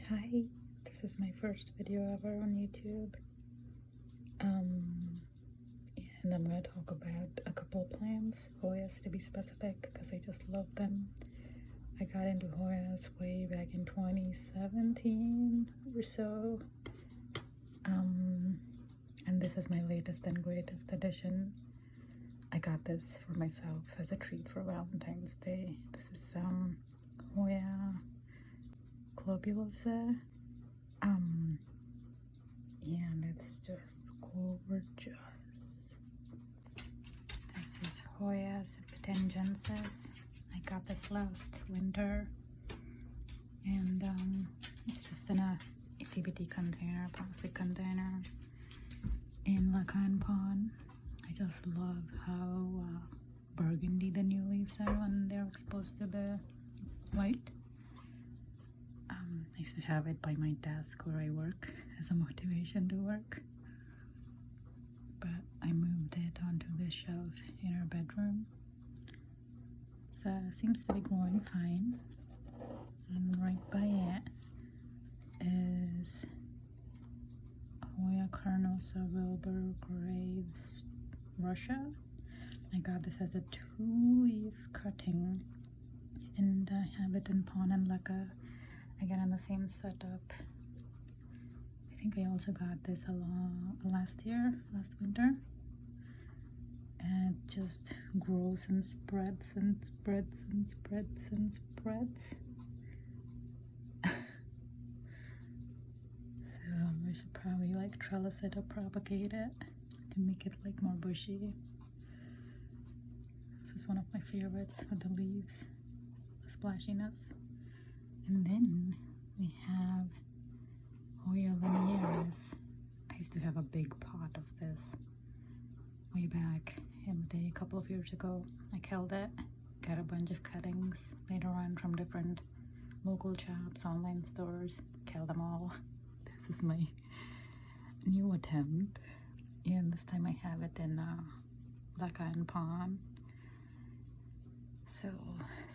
Hi, this is my first video ever on YouTube. And I'm gonna talk about a couple of plants, Hoyas to be specific, because I just love them. I got into Hoyas way back in 2017 or so. And this is my latest and greatest addition. I got this for myself as a treat for Valentine's Day. This is Hoya globulosa. And it's just gorgeous. This is Hoya sipitangensis. I got this last winter, and it's just in a itty-bitty container, plastic container in Valentine pond. I just love how burgundy the new leaves are when they're exposed to the light. I used to have it by my desk where I work as a motivation to work, but I moved it onto this shelf in our bedroom. So seems to be growing fine, and right by it is Hoya Krohniana Wilbur Graves Russia. I got this as a 2-leaf cutting, and I have it in pond and lacquer. Again, in the same setup. I think I also got this last winter. And it just grows and spreads and spreads and spreads and spreads. So I should probably like trellis it or propagate it to make it like more bushy. This is one of my favorites with the leaves, the splashiness. And then we have Hoya linearis. I used to have a big pot of this way back in the day, a couple of years ago. I killed it, got a bunch of cuttings later on from different local shops, online stores, killed them all. This is my new attempt, and this time I have it in lacquer and pond. So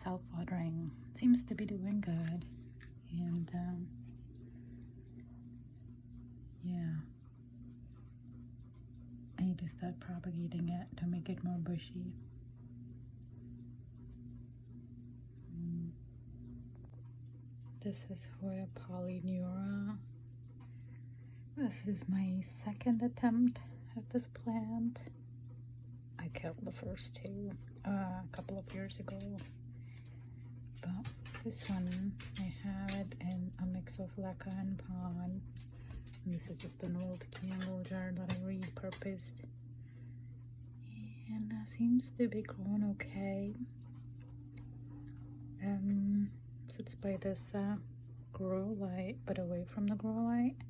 self-watering seems to be doing good, and yeah, I need to start propagating it to make it more bushy. This is Hoya polyneura. This is my second attempt at this plant. I killed the first two a couple of years ago, but this one I have it in a mix of lacquer and pond. And this is just an old candle jar that I repurposed, and seems to be growing okay. Sits by this grow light, but away from the grow light,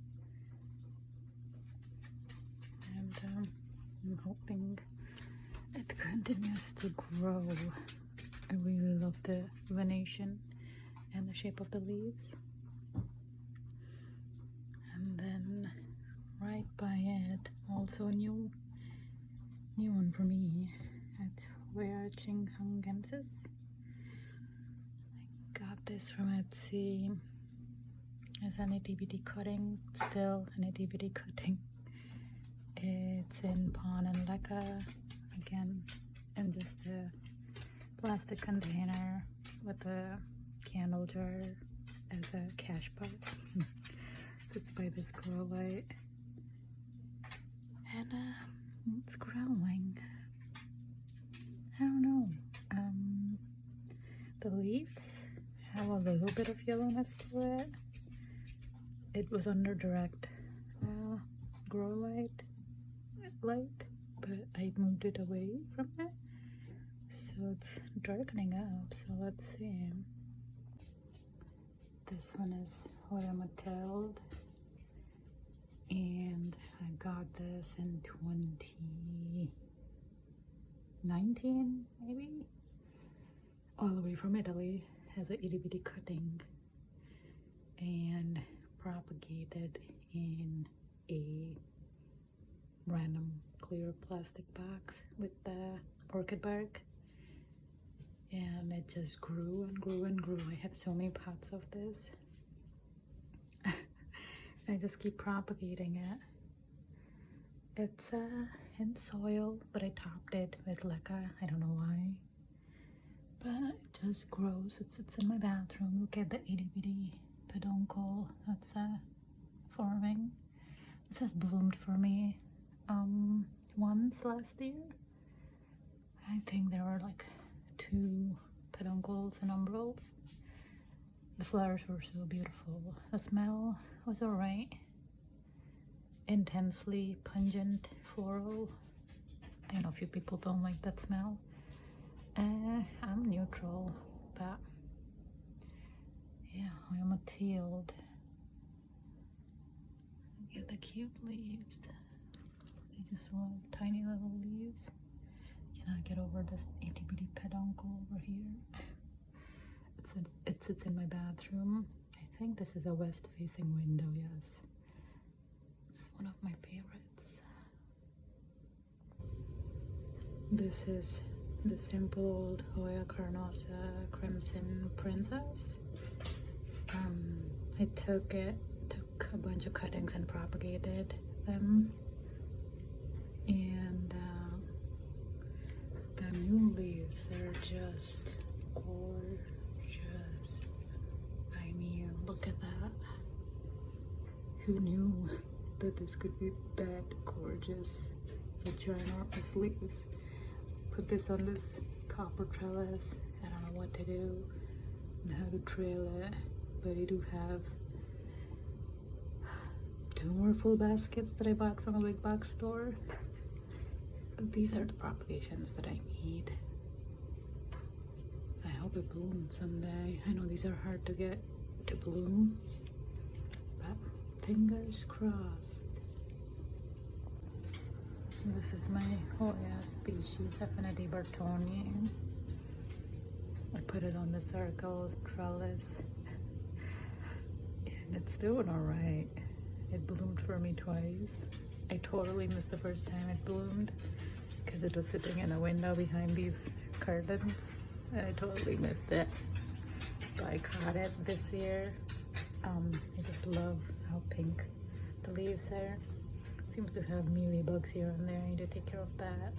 and I'm hoping it continues to grow. I really love the venation and the shape of the leaves. And then right by it, also a new one for me. It's Hoya chinghungensis. I got this from Etsy as an itty-bitty cutting, still an itty-bitty cutting. It's in pond and lacquer. Again, in just a plastic container with a candle jar as a cash pot. Sits by this grow light, and it's growing. I don't know. The leaves have a little bit of yellowness to it. It was under direct grow light, but I moved it away from it, so it's darkening up. So let's see. This one is Hoya mathilde, and I got this in 2019, maybe, all the way from Italy as an itty-bitty cutting, and propagated in a random clear plastic box with the orchid bark, and it just grew and grew and grew. I have so many pots of this. I just keep propagating it. It's in soil, but I topped it with leca. I don't know why, but it just grows. It sits in my bathroom. Look at the itty bitty peduncle that's forming. This has bloomed for me once last year. I think there were like 2 peduncles and umbels. The flowers were so beautiful. The smell was alright. Intensely pungent floral. I know a few people don't like that smell. I'm neutral, but yeah, Hoya mathilde. Look at the cute leaves. I just love tiny little leaves. Cannot get over this itty bitty peduncle over here. It sits in my bathroom. I think this is a west facing window, yes. It's one of my favorites. This is the simple old Hoya Krohniana Crimson Princess. I took a bunch of cuttings and propagated them. And the new leaves are just gorgeous. I mean, look at that. Who knew that this could be that gorgeous with ginormous leaves? Put this on this copper trellis. I don't know what to do and how to trail it, but I do have 2 more full baskets that I bought from a big box store. These are the propagations that I need. I hope it blooms someday. I know these are hard to get to bloom, but fingers crossed. This is my Hoya species, affinity burtoniae. I put it on the circle trellis, and it's doing alright. It bloomed for me twice. I totally missed the first time it bloomed because it was sitting in a window behind these curtains, and I totally missed it. But I caught it this year. I just love how pink the leaves are. Seems to have mealybugs here and there. I need to take care of that.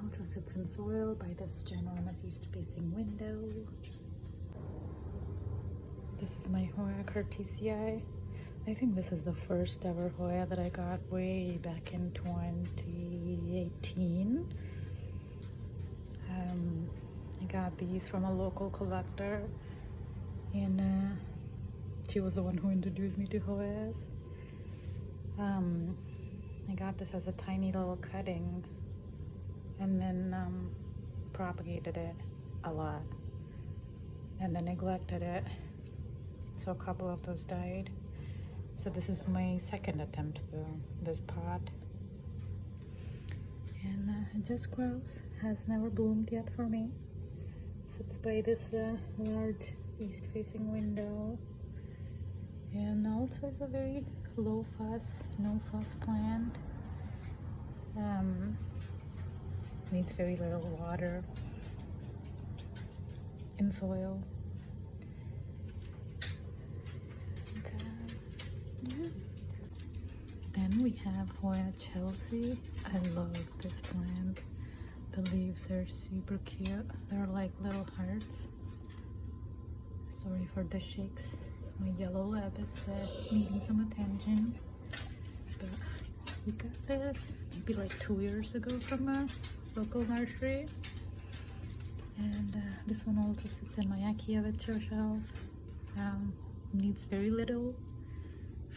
Also sits in soil by this ginormous east-facing window. This is my Hoya curtisii. I think this is the first ever Hoya that I got way back in 2018. I got these from a local collector, and she was the one who introduced me to Hoyas. I got this as a tiny little cutting, and then propagated it a lot, and then neglected it, so a couple of those died. So this is my second attempt though, this pot. And it just grows, has never bloomed yet for me. Sits by this large east-facing window. And also it's a very low fuss, no fuss plant. Needs very little water in soil. Yeah. Then we have Hoya Chelsea. I love this plant. The leaves are super cute. They're like little hearts. Sorry for the shakes. My yellow lab is needing some attention. But we got this maybe like 2 years ago from a local nursery. And this one also sits in my Akiyavitcher shelf. Needs very little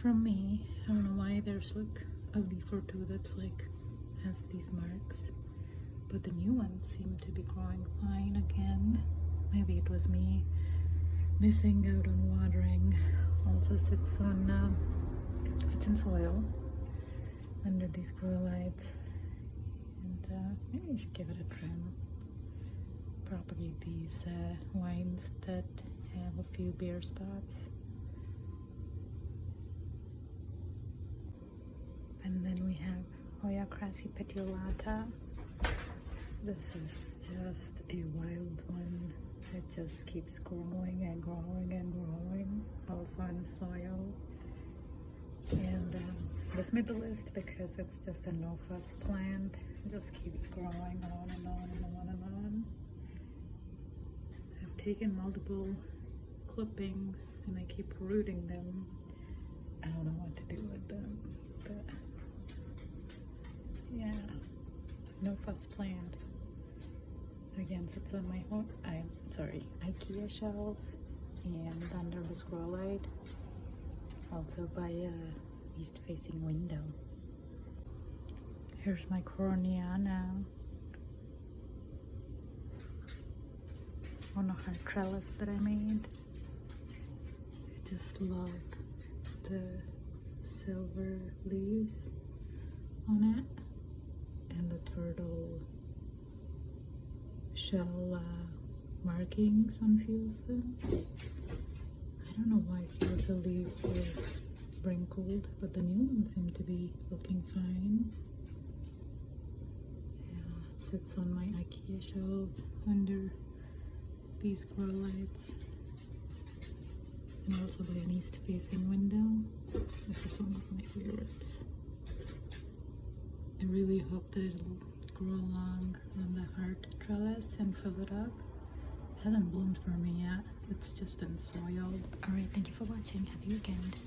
from me. I don't know why there's like a leaf or 2 that's like has these marks, but the new ones seem to be growing fine again. Maybe it was me missing out on watering. Also sits in soil under these grow lights, and maybe I should give it a trim. Propagate these vines that have a few bare spots. And then we have Hoya crassipetiolata. This is just a wild one. It just keeps growing and growing and growing, also in soil. And this middle list, because it's just a no-fuss plant, it just keeps growing on and on and on and on. I've taken multiple clippings and I keep rooting them. I don't know what to do with them, but yeah, no-fuss plant. Again, sits on my IKEA shelf and under the scroll light, also by a east-facing window. Here's my Krohniana on a hard trellis that I made. I just love the silver leaves on it and the turtle shell markings on few of them. I don't know why a few of the leaves are wrinkled, but the new ones seem to be looking fine. Yeah, it sits on my IKEA shelf under these grow lights and also by an east-facing window. This is one of my favorites. I really hope that it'll grow along on the heart trellis and fill it up. It hasn't bloomed for me yet. It's just in soil. Alright, thank you for watching. Happy weekend.